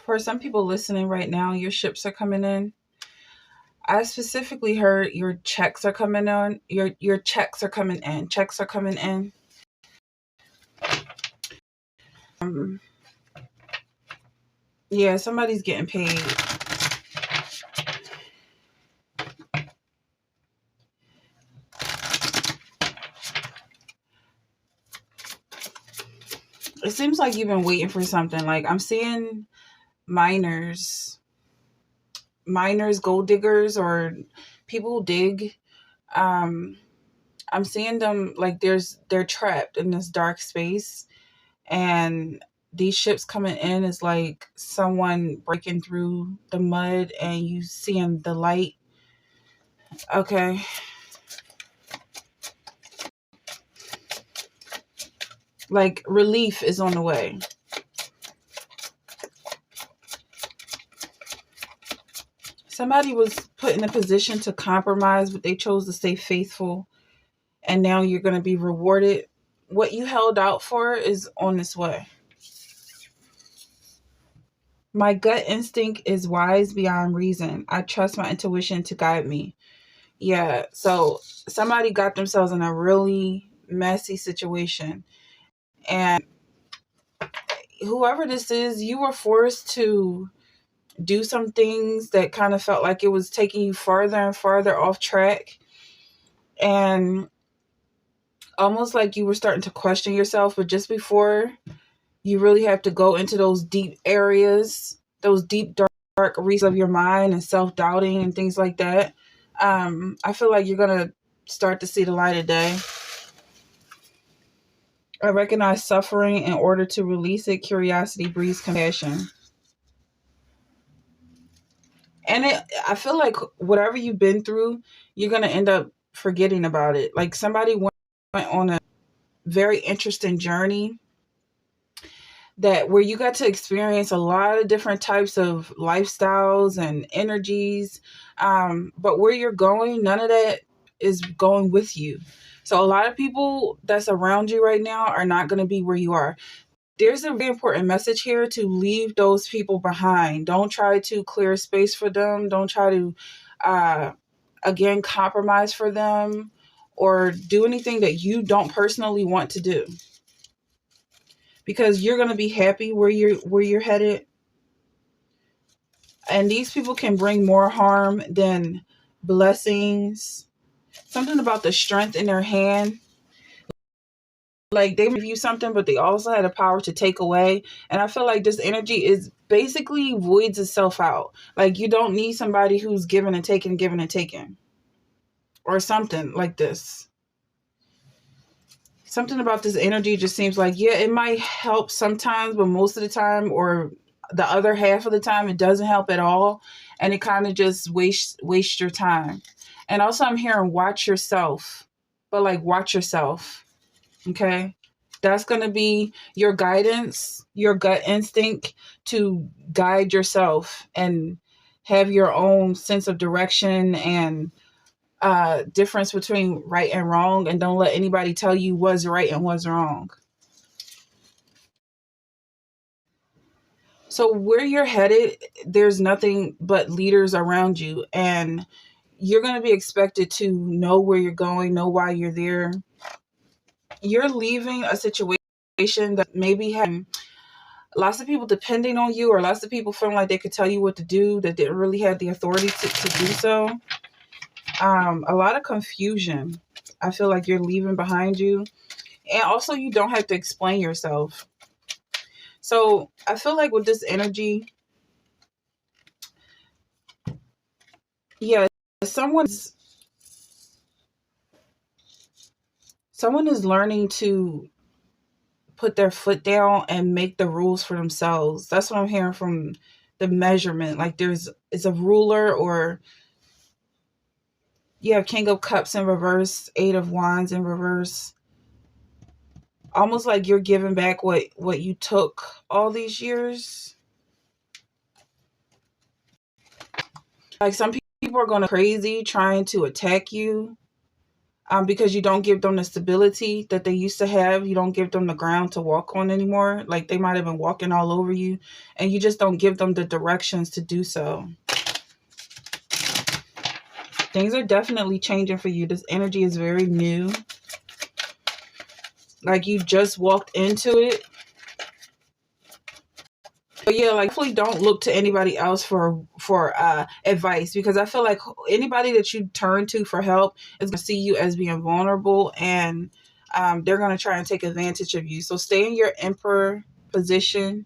For some people listening right now, your ships are coming in. I specifically heard your checks are coming on. Your checks are coming in. Checks are coming in. Um, yeah, somebody's getting paid. It seems like you've been waiting for something. Like I'm seeing miners, gold diggers, or people who dig. Um, I'm seeing them like they're trapped in this dark space, and these ships coming in is like someone breaking through the mud and you seeing the light. Okay. Like relief is on the way. Somebody was put in a position to compromise, but they chose to stay faithful, and now you're going to be rewarded. What you held out for is on its way. My gut instinct is wise beyond reason. I trust my intuition to guide me. Yeah, so somebody got themselves in a really messy situation. And whoever this is, you were forced to do some things that kind of felt like it was taking you farther and farther off track. And almost like you were starting to question yourself. But just before you really have to go into those deep areas, those deep, dark reaches of your mind and self doubting and things like that, I feel like you're going to start to see the light of day. I recognize suffering in order to release it. Curiosity breeds compassion. And I feel like whatever you've been through, you're going to end up forgetting about it. Like somebody went on a very interesting journey that where you got to experience a lot of different types of lifestyles and energies. But where you're going, none of that is going with you. So a lot of people that's around you right now are not going to be where you are. There's a very important message here to leave those people behind. Don't try to clear space for them. Don't try to, uh, again, compromise for them or do anything that you don't personally want to do, because you're going to be happy where you're headed. And these people can bring more harm than blessings. Something about the strength in their hand. Like they give you something, but they also had the power to take away. And I feel like this energy is basically voids itself out. Like you don't need somebody who's giving and taking, or something like this. Something about this energy just seems like, yeah, it might help sometimes, but most of the time, or the other half of the time, it doesn't help at all. And it kind of just waste your time. And also I'm hearing watch yourself, but like watch yourself. Okay. That's going to be your guidance, your gut instinct to guide yourself and have your own sense of direction and difference between right and wrong. And don't let anybody tell you what's right and what's wrong. So where you're headed, there's nothing but leaders around you, and you're going to be expected to know where you're going, know why you're there. You're leaving a situation that maybe had lots of people depending on you, or lots of people feeling like they could tell you what to do that didn't really have the authority to do so. A lot of confusion. I feel like you're leaving behind you. And also you don't have to explain yourself. So I feel like with this energy, yeah, someone's someone is learning to put their foot down and make the rules for themselves. That's what I'm hearing from the measurement. Like it's a ruler, or you have King of Cups in reverse, Eight of Wands in reverse. Almost like you're giving back what you took all these years. Like some people are going crazy trying to attack you. because you don't give them the stability that they used to have. You don't give them the ground to walk on anymore. Like they might have been walking all over you, and you just don't give them the directions to do so. Things are definitely changing for you. This energy is very new. Like you just walked into it. But yeah, like definitely don't look to anybody else for advice, because I feel like anybody that you turn to for help is gonna see you as being vulnerable, and they're gonna try and take advantage of you. So stay in your emperor position.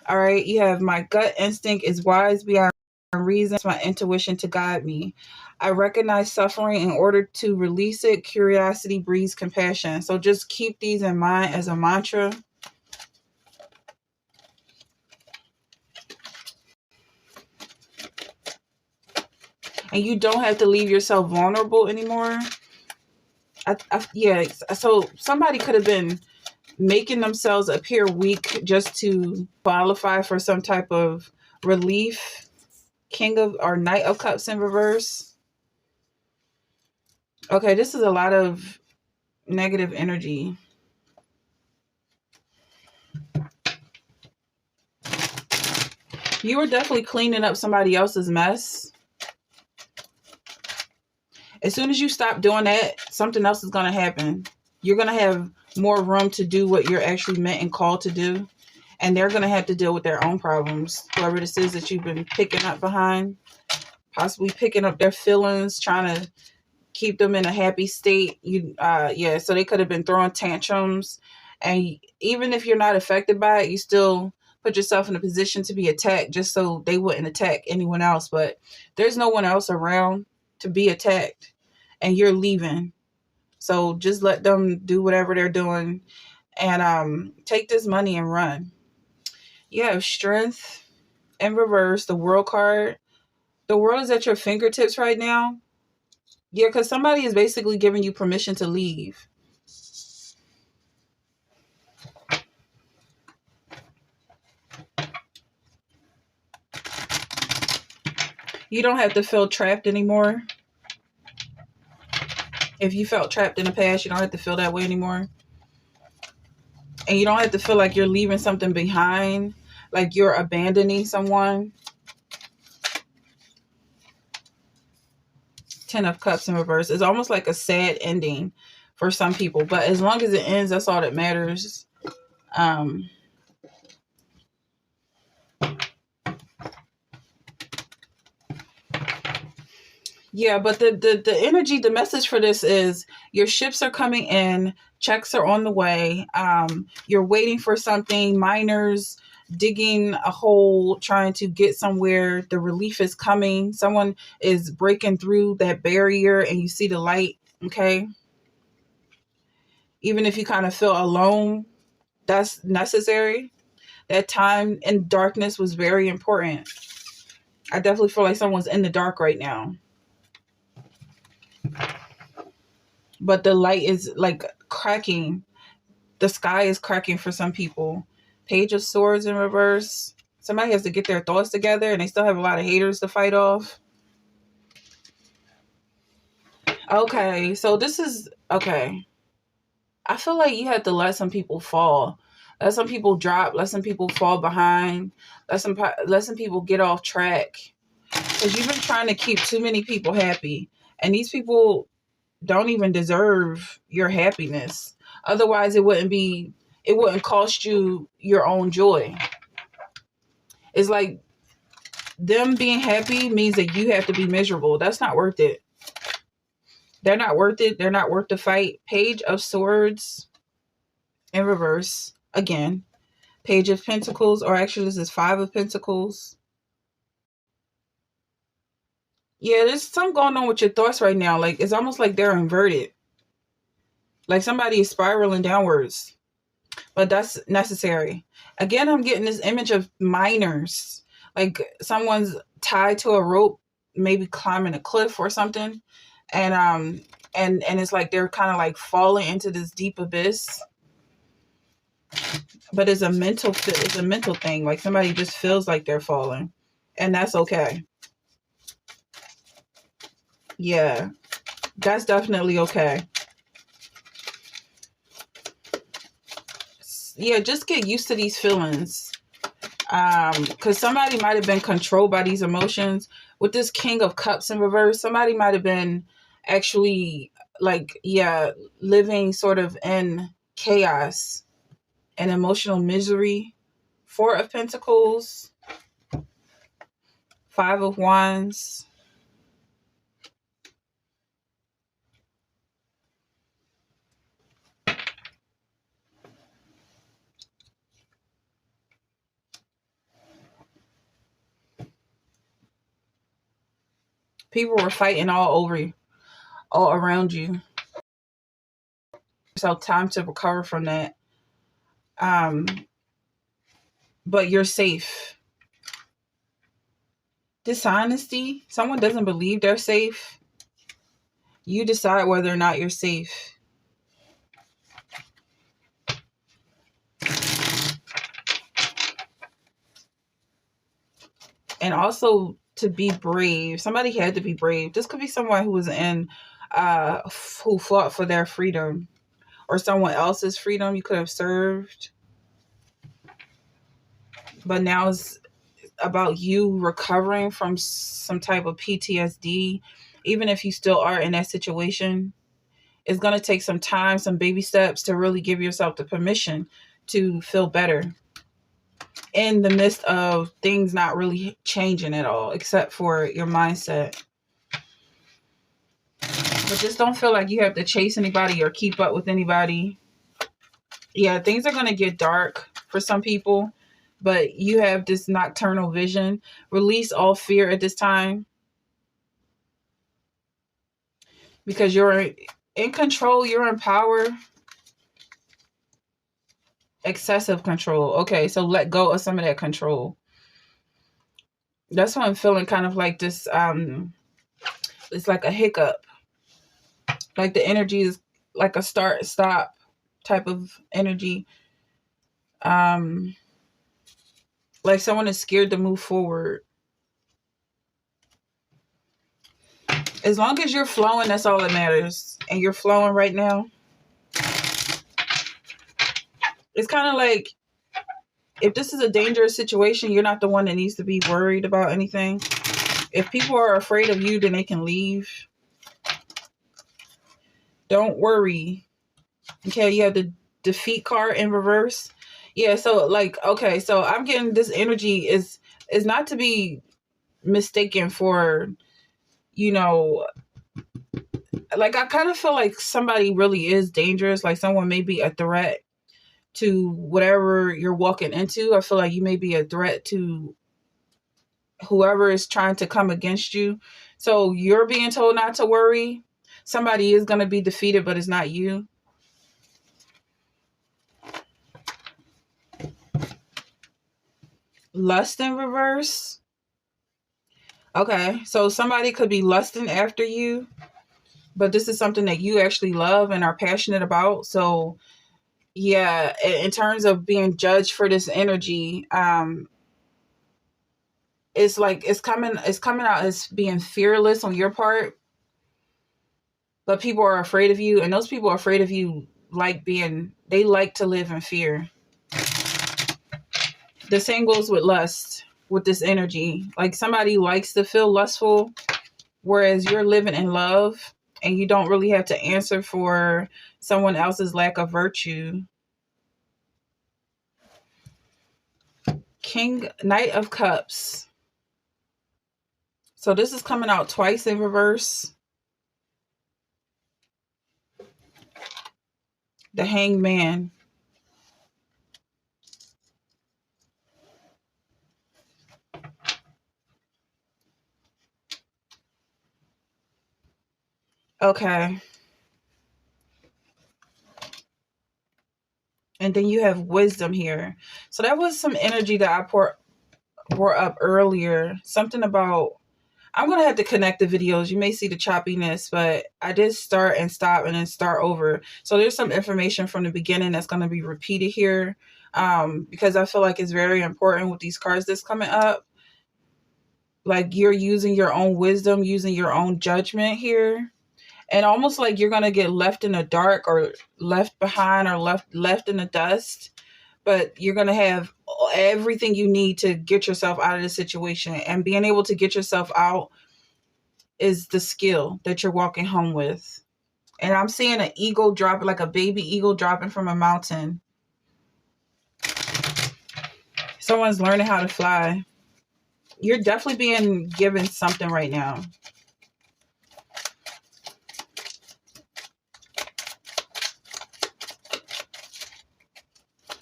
All right, you have my gut instinct is wise beyond reason. It's my intuition to guide me. I recognize suffering in order to release it. Curiosity breeds compassion. So just keep these in mind as a mantra. And you don't have to leave yourself vulnerable anymore. Yeah, so somebody could have been making themselves appear weak just to qualify for some type of relief. King of or Knight of Cups in reverse. Okay, this is a lot of negative energy. You were definitely cleaning up somebody else's mess. As soon as you stop doing that, something else is going to happen. You're going to have more room to do what you're actually meant and called to do. And they're going to have to deal with their own problems. Whoever this is that you've been picking up behind, possibly picking up their feelings, trying to keep them in a happy state. So they could have been throwing tantrums. And even if you're not affected by it, you still put yourself in a position to be attacked just so they wouldn't attack anyone else. But there's no one else around to be attacked. And you're leaving. So just let them do whatever they're doing and take this money and run. You have strength in reverse, the world card. The world is at your fingertips right now. Yeah, because somebody is basically giving you permission to leave. You don't have to feel trapped anymore. If you felt trapped in the past, you don't have to feel that way anymore. And you don't have to feel like you're leaving something behind, like you're abandoning someone. 10 of Cups in reverse. It's almost like a sad ending for some people. But as long as it ends, that's all that matters. Yeah, but the energy, the message for this is your ships are coming in, checks are on the way. You're waiting for something, miners digging a hole, trying to get somewhere. The relief is coming. Someone is breaking through that barrier and you see the light, okay? Even if you kind of feel alone, that's necessary. That time in darkness was very important. I definitely feel like someone's in the dark right now. But the light is like cracking. The sky is cracking for some people. Page of Swords in reverse. Somebody has to get their thoughts together and they still have a lot of haters to fight off. Okay, so this is... Okay. I feel like you have to let some people fall. Let some people drop. Let some people fall behind. Let some people get off track. Because you've been trying to keep too many people happy. And these people don't even deserve your happiness. Otherwise, it wouldn't cost you your own joy. It's like them being happy means that you have to be miserable. That's not worth it. They're not worth it. They're not worth the fight. Page of Swords in reverse. Again, Page of Pentacles, or actually this is Five of Pentacles. Yeah, there's something going on with your thoughts right now. Like, it's almost like they're inverted. Like somebody is spiraling downwards. But that's necessary. Again, I'm getting this image of miners. Like someone's tied to a rope, maybe climbing a cliff or something. And it's like they're kind of like falling into this deep abyss. But it's a mental thing. Like somebody just feels like they're falling. And that's okay. Yeah. That's definitely okay. Yeah, just get used to these feelings. Because somebody might have been controlled by these emotions. With this King of Cups in reverse, somebody might have been actually, like, yeah, living sort of in chaos and emotional misery. Four of Pentacles, Five of Wands. People were fighting all over you, all around you. So time to recover from that. Um, but you're safe. Dishonesty. Someone doesn't believe they're safe. You decide whether or not you're safe. And also to be brave. Somebody had to be brave. This could be someone who was in, who fought for their freedom or someone else's freedom you could have served. But now it's about you recovering from some type of PTSD. Even if you still are in that situation, it's going to take some time, some baby steps to really give yourself the permission to feel better in the midst of things not really changing at all, except for your mindset. But just don't feel like you have to chase anybody or keep up with anybody. Yeah, things are going to get dark for some people, but you have this nocturnal vision. Release all fear at this time because you're in control, you're in power. Excessive control. Okay, so let go of some of that control. That's why I'm feeling kind of like this. It's like a hiccup. Like the energy is like a start stop type of energy. Um, like someone is scared to move forward. As long as you're flowing, that's all that matters. And you're flowing right now. It's kind of like if this is a dangerous situation, you're not the one that needs to be worried about anything. If people are afraid of you, then they can leave. Don't worry. Okay, you have the defeat card in reverse. Yeah, so like, okay, so I'm getting this energy is not to be mistaken for, you know, like I kind of feel like somebody really is dangerous. Like someone may be a threat to whatever you're walking into. I feel like you may be a threat to whoever is trying to come against you. So you're being told not to worry. Somebody is going to be defeated, but it's not you. Lust in reverse. Okay, so somebody could be lusting after you, but this is something that you actually love and are passionate about. So yeah, in terms of being judged for this energy, it's like it's coming out as being fearless on your part, but people are afraid of you, and those people are afraid of you they like to live in fear. The same goes with lust, with this energy. Like somebody likes to feel lustful, whereas you're living in love and you don't really have to answer for someone else's lack of virtue. Knight of Cups. So this is coming out twice in reverse. The Hanged Man. Okay. And then you have Wisdom here. So that was some energy that I brought up earlier. Something about, I'm going to have to connect the videos. You may see the choppiness, but I did start and stop and then start over. So there's some information from the beginning that's going to be repeated here, because I feel like it's very important with these cards that's coming up. Like you're using your own wisdom, using your own judgment here. and almost like you're going to get left in the dark or left behind or left in the dust, but you're going to have everything you need to get yourself out of the situation. And being able to get yourself out is the skill that you're walking home with. And I'm seeing an eagle dropping, like a baby eagle dropping from a mountain. Someone's learning how to fly. You're definitely being given something right now.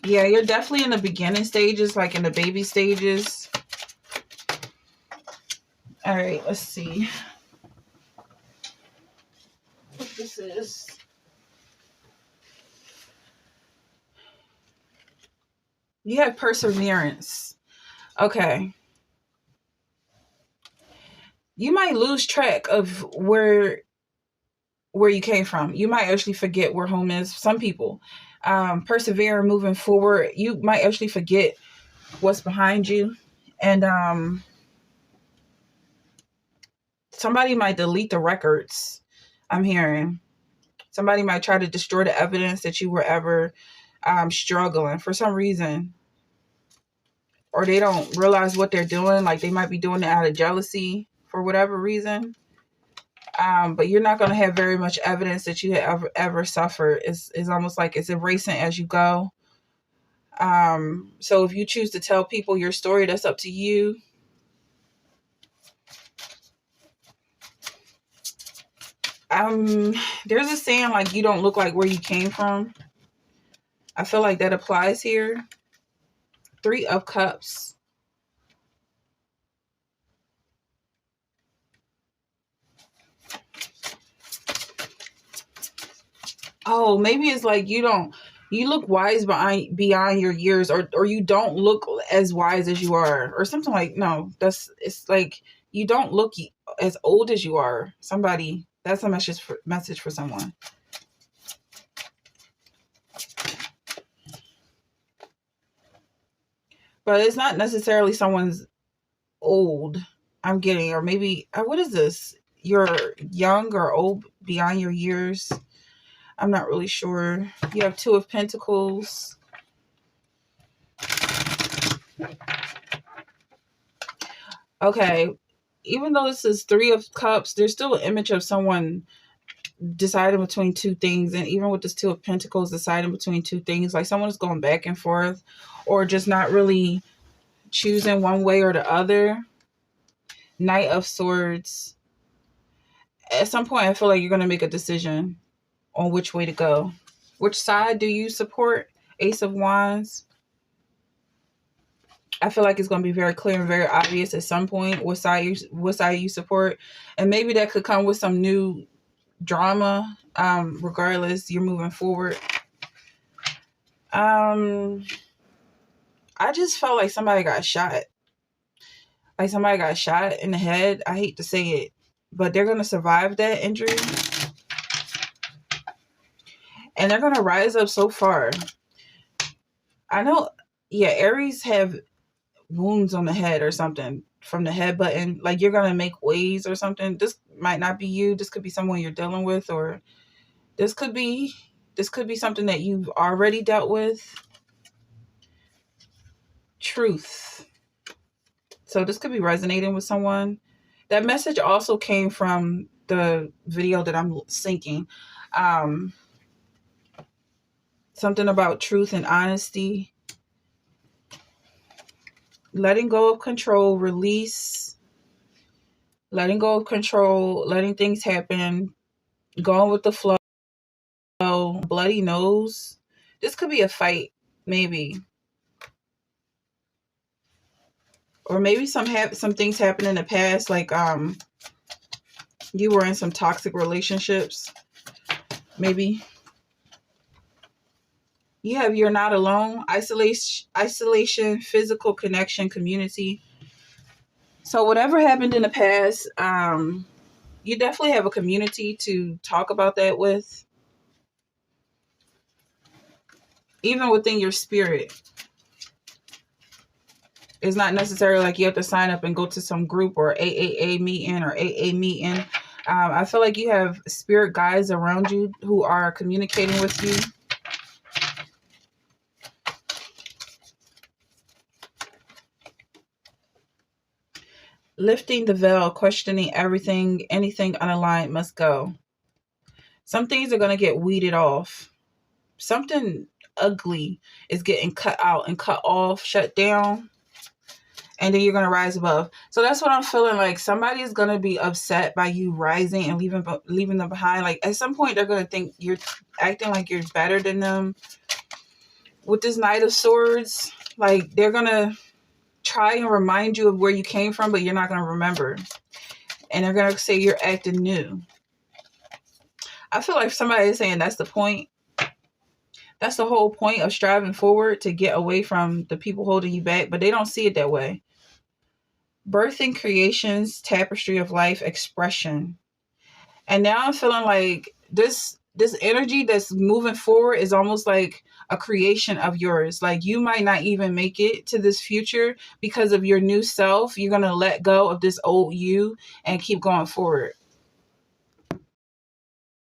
Yeah, you're definitely in the beginning stages, like in the baby stages. All right, let's see what this is. You have perseverance. Okay. You might lose track of where you came from. You might actually forget where home is. Some people persevere moving forward. You might actually forget what's behind you. And somebody might delete the records. I'm hearing somebody might try to destroy the evidence that you were ever struggling for some reason, or they don't realize what they're doing. Like they might be doing it out of jealousy for whatever reason. But you're not going to have very much evidence that you have ever suffered. It's almost like it's erasing as you go. So if you choose to tell people your story, that's up to you. There's a saying like you don't look like where you came from. I feel like that applies here. 3 of Cups. Oh, maybe it's like you look wise beyond your years, or you don't look as wise as you are, or something like, no, it's like you don't look as old as you are. That's a message for someone. But it's not necessarily someone's old, I'm getting, or maybe, what is this? You're young or old beyond your years. I'm not really sure. You have 2 of Pentacles. Okay. Even though this is 3 of Cups, there's still an image of someone deciding between 2 things. And even with this 2 of Pentacles, deciding between 2 things, like someone is going back and forth, or just not really choosing one way or the other. Knight of Swords. At some point, I feel like you're going to make a decision on which way to go. Which side do you support? Ace of Wands. I feel like it's going to be very clear and very obvious at some point what side you support. And maybe that could come with some new drama. Regardless, you're moving forward. I just felt like somebody got shot. Like somebody got shot in the head. I hate to say it, but they're going to survive that injury. And they're going to rise up so far. I know, yeah, Aries have wounds on the head or something from the head button. Like you're going to make waves or something. This might not be you. This could be someone you're dealing with, or this could be something that you've already dealt with. Truth. So this could be resonating with someone. That message also came from the video that I'm syncing. Something about truth and honesty. Letting go of control, release. Letting go of control, letting things happen, going with the flow. Bloody nose. This could be a fight, maybe. Or maybe some things happened in the past, like you were in some toxic relationships. Maybe. You have you're not alone, isolation, physical connection, community. So whatever happened in the past, you definitely have a community to talk about that with. Even within your spirit. It's not necessarily like you have to sign up and go to some group or AAA meeting or AA meeting. I feel like you have spirit guides around you who are communicating with you. Lifting the veil, questioning everything, anything unaligned must go. Some things are going to get weeded off. Something ugly is getting cut out and cut off, shut down, and then you're going to rise above. So that's what I'm feeling like. Somebody is going to be upset by you rising and leaving them behind. Like at some point, they're going to think you're acting like you're better than them. With this Knight of Swords, like they're going to try and remind you of where you came from, but you're not going to remember. And they're going to say you're acting new. I feel like somebody is saying that's the point. That's the whole point of striving forward, to get away from the people holding you back, but they don't see it that way. Birthing creations, tapestry of life, expression. And now I'm feeling like this energy that's moving forward is almost like a creation of yours. Like you might not even make it to this future because of your new self. You're going to let go of this old you and keep going forward.